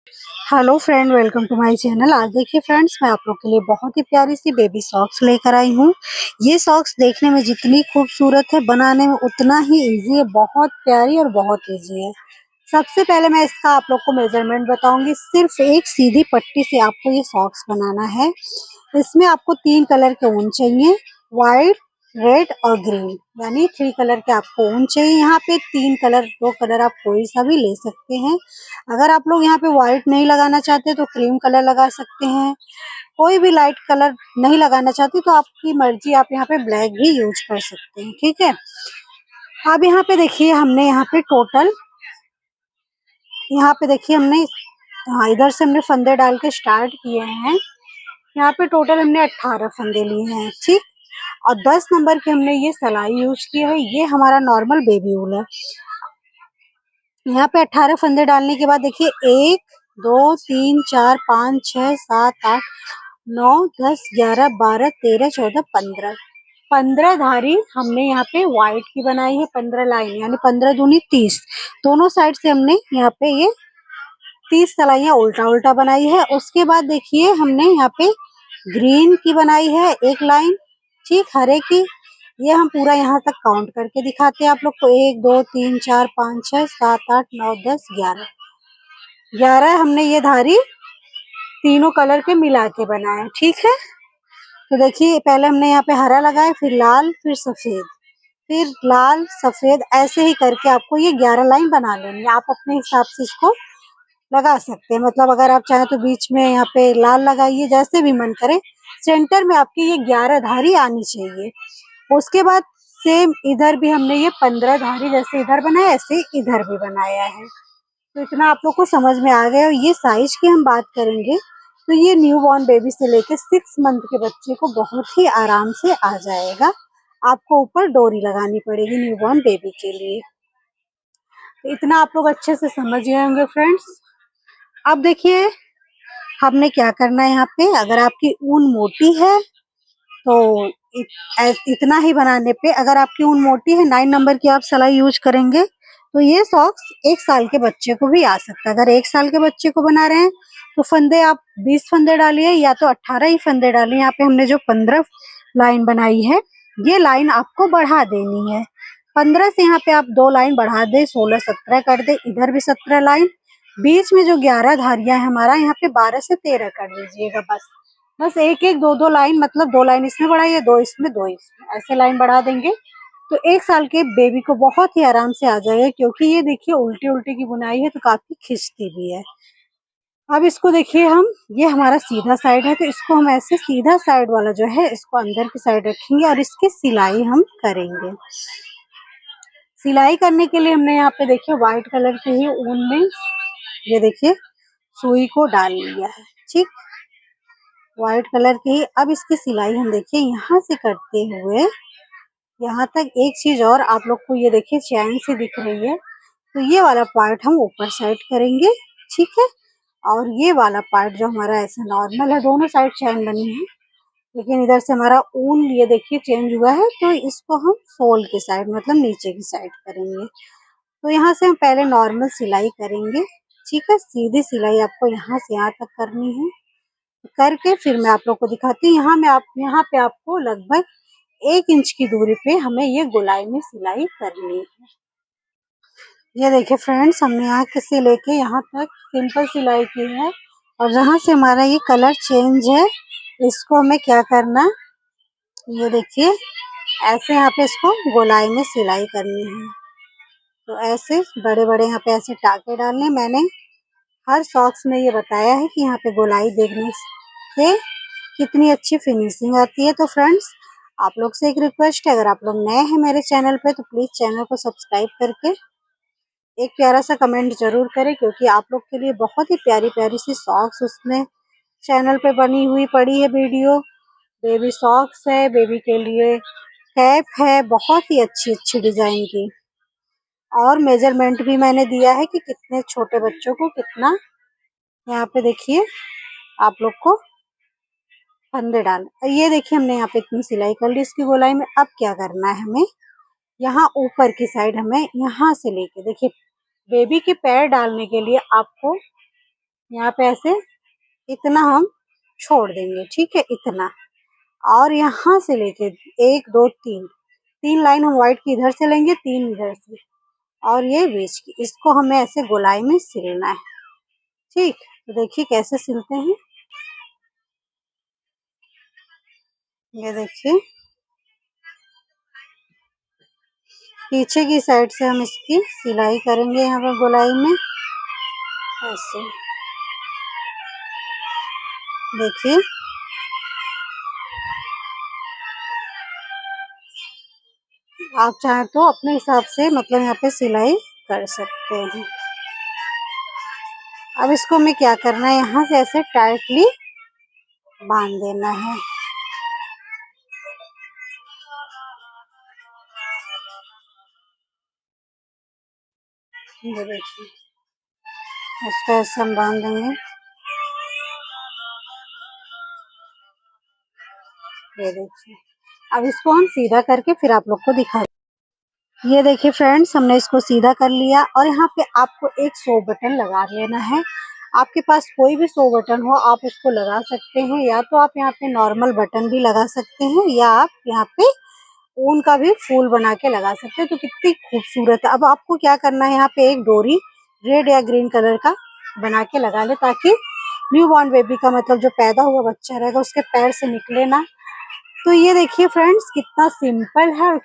Hello friend, welcome to my channel. आज देखिए friends, मैं आप लोग के लिए बहुत ही प्यारी सी बेबी सॉक्स लेकर आई हूँ। ये सॉक्स देखने में जितनी खूबसूरत है, बनाने में उतना ही इजी है। बहुत प्यारी और बहुत इजी है। सबसे पहले मैं इसका आप लोग को मेजरमेंट बताऊंगी। सिर्फ एक सीधी पट्टी से आपको ये सॉक्स बनाना है। इसमें आपको 3 कलर के ऊन चाहिए, व्हाइट, रेड और ग्रीन, यानी 3 कलर के आपको ऊन चाहिए। यहाँ पे 3 कलर, 2 कलर आप कोई सा भी ले सकते हैं। अगर आप लोग यहाँ पे व्हाइट नहीं लगाना चाहते तो क्रीम कलर लगा सकते हैं। कोई भी लाइट कलर नहीं लगाना चाहते तो आपकी मर्जी, आप यहाँ पे ब्लैक भी यूज कर सकते हैं। ठीक है। अब यहाँ पे देखिए, हमने यहाँ पे टोटल, यहाँ पे देखिए हमने, हाँ, इधर से हमने फंदे डाल के स्टार्ट किए हैं। यहाँ पे टोटल हमने 18 फंदे लिए हैं। ठीक। और 10 नंबर की हमने ये सलाई यूज की है। ये हमारा नॉर्मल बेबी वूल है। यहाँ पे 18 फंदे डालने के बाद देखिए, 1 2 3 4 5 6 7 8 9 10 11 12 13 14 15 15 धारी हमने यहाँ पे व्हाइट की बनाई है। 15 लाइन, यानी 15 दूनी 30। दोनों साइड से हमने यहाँ पे ये 30 सलाइयाँ उल्टा उल्टा बनाई है। उसके बाद देखिए, हमने यहाँ पे ग्रीन की बनाई है एक लाइन। ठीक, हरे की। ये हम पूरा यहाँ तक काउंट करके दिखाते हैं आप लोग को। 1 2 3 4 5 6 7 8 9 10 11 11 हमने ये धारी तीनों कलर के मिला के बनाए। ठीक है। तो देखिए, पहले हमने यहाँ पे हरा लगाया, फिर लाल, फिर सफेद, फिर लाल सफेद, ऐसे ही करके आपको ये 11 लाइन बना लेनी है। आप अपने हिसाब से इसको लगा सकते हैं। मतलब अगर आप चाहें तो बीच में यहाँ पे लाल लगाइए, जैसे भी मन करे। सेंटर में आपकी ये 11 धारी आनी चाहिए। उसके बाद सेम इधर भी हमने ये 15 धारी, जैसे इधर बनाया ऐसे इधर भी बनाया है। तो इतना आप लोग को समझ में आ गया। और ये साइज की हम बात करेंगे तो ये न्यू बॉर्न बेबी से लेके 6 मंथ के बच्चे को बहुत ही आराम से आ जाएगा। आपको ऊपर डोरी लगानी पड़ेगी न्यू बॉर्न बेबी के लिए। तो इतना आप लोग अच्छे से समझ गए होंगे फ्रेंड्स। अब देखिए, हमने क्या करना है यहाँ पे। अगर आपकी ऊन मोटी है तो इतना ही बनाने पे, अगर आपकी ऊन मोटी है, 9 नंबर की आप सलाई यूज करेंगे तो ये सॉक्स 1 साल के बच्चे को भी आ सकता है। अगर 1 साल के बच्चे को बना रहे हैं तो फंदे आप 20 फंदे डालिए या तो 18 ही फंदे डालिए। यहाँ पे हमने जो 15 लाइन बनाई है, ये लाइन आपको बढ़ा देनी है। 15 से यहाँ पे आप 2 लाइन बढ़ा दे, 16 17 कर दे। इधर भी 17 लाइन। बीच में जो 11 धारियां है हमारा, यहाँ पे 12 से 13 कर दीजिएगा। बस बस एक एक दो दो लाइन, मतलब 2 लाइन इसमें बढ़ाइए, 2 इसमें, 2 इसमें, ऐसे लाइन बढ़ा देंगे तो 1 साल के बेबी को बहुत ही आराम से आ जाएगा। क्योंकि ये देखिए, उल्टी उल्टी की बुनाई है तो काफी खिंचती भी है। अब इसको देखिए, हम, ये हमारा सीधा साइड है तो इसको हम ऐसे सीधा साइड वाला जो है इसको अंदर की साइड रखेंगे और इसकी सिलाई हम करेंगे। सिलाई करने के लिए हमने यहाँ पे देखिए व्हाइट कलर के ही ऊन में, ये देखिए, सुई को डाल लिया है। ठीक, व्हाइट कलर की। अब इसकी सिलाई हम देखिए यहाँ से करते हुए यहाँ तक। एक चीज और, आप लोग को ये देखिए चैन से दिख रही है तो ये वाला पार्ट हम ऊपर साइड करेंगे। ठीक है। और ये वाला पार्ट जो हमारा ऐसा नॉर्मल है, दोनों साइड चैन बनी है, लेकिन इधर से हमारा ऊन ये देखिए चेंज हुआ है तो इसको हम सोल की साइड, मतलब नीचे की साइड करेंगे। तो यहाँ से हम पहले नॉर्मल सिलाई करेंगे। ठीक है। सीधी सिलाई आपको यहाँ से यहाँ तक करनी है। करके फिर मैं आप लोग को दिखाती हूँ। यहाँ पे आपको लगभग 1 इंच की दूरी पे हमें ये गोलाई में सिलाई करनी है। ये देखिए फ्रेंड्स, हमने यहाँ से लेके यहाँ तक सिंपल सिलाई की है। और जहाँ से हमारा ये कलर चेंज है, इसको हमें क्या करना, ये देखिए, ऐसे यहाँ पे इसको गोलाई में सिलाई करनी है। तो ऐसे बड़े बड़े यहाँ पे ऐसे टाके डालने। मैंने हर सॉक्स में ये बताया है कि यहाँ पे गोलाई देखने से कितनी अच्छी फिनिशिंग आती है। तो फ्रेंड्स, आप लोग से एक रिक्वेस्ट है, अगर आप लोग नए हैं मेरे चैनल पे तो प्लीज चैनल को सब्सक्राइब करके एक प्यारा सा कमेंट जरूर करें। क्योंकि आप लोग के लिए बहुत ही प्यारी प्यारी सी सॉक्स उसमें चैनल पे बनी हुई पड़ी है वीडियो। बेबी सॉक्स है, बेबी के लिए कैप है, बहुत ही अच्छी अच्छी डिजाइन की। और मेजरमेंट भी मैंने दिया है कि कितने छोटे बच्चों को कितना, यहाँ पे देखिए आप लोग को फंदे डाल। ये देखिए, हमने यहाँ पे इतनी सिलाई कर ली इसकी गोलाई में। अब क्या करना है हमें, यहाँ ऊपर की साइड हमें यहाँ से लेके देखिए, बेबी के पैर डालने के लिए आपको यहाँ पे ऐसे इतना हम छोड़ देंगे, ठीक है, इतना। और यहाँ से लेके 1 2 3 3 लाइन हम व्हाइट की इधर से लेंगे, 3 इधर से, और ये बीच की, इसको हमें ऐसे गोलाई में सिलना है, ठीक। तो देखिए कैसे सिलते हैं, ये देखिए पीछे की साइड से हम इसकी सिलाई करेंगे यहाँ पर गोलाई में, ऐसे देखिए। आप चाहें तो अपने हिसाब से मतलब यहाँ पे सिलाई कर सकते हैं। अब इसको हमें क्या करना है, यहाँ से ऐसे टाइटली बांध देना है। ये देखिए इसको ऐसे हम बांध देंगे, ये देखिए। अब इसको हम सीधा करके फिर आप लोग को दिखा, ये देखिए फ्रेंड्स हमने इसको सीधा कर लिया, और यहाँ पे आपको एक 100 बटन लगा लेना है। आपके पास कोई भी 100 बटन हो आप उसको लगा सकते हैं, या तो आप यहाँ पे नॉर्मल बटन भी लगा सकते हैं, या आप यहाँ पे ऊन का भी फूल बना के लगा सकते हैं। तो कितनी खूबसूरत है। अब आपको क्या करना है, यहाँ पे एक डोरी रेड या ग्रीन कलर का बना के लगा ले, ताकि न्यू बॉर्न बेबी का मतलब जो पैदा हुआ बच्चा रहेगा उसके पैर से निकले ना। तो ये देखिए फ्रेंड्स कितना सिंपल है और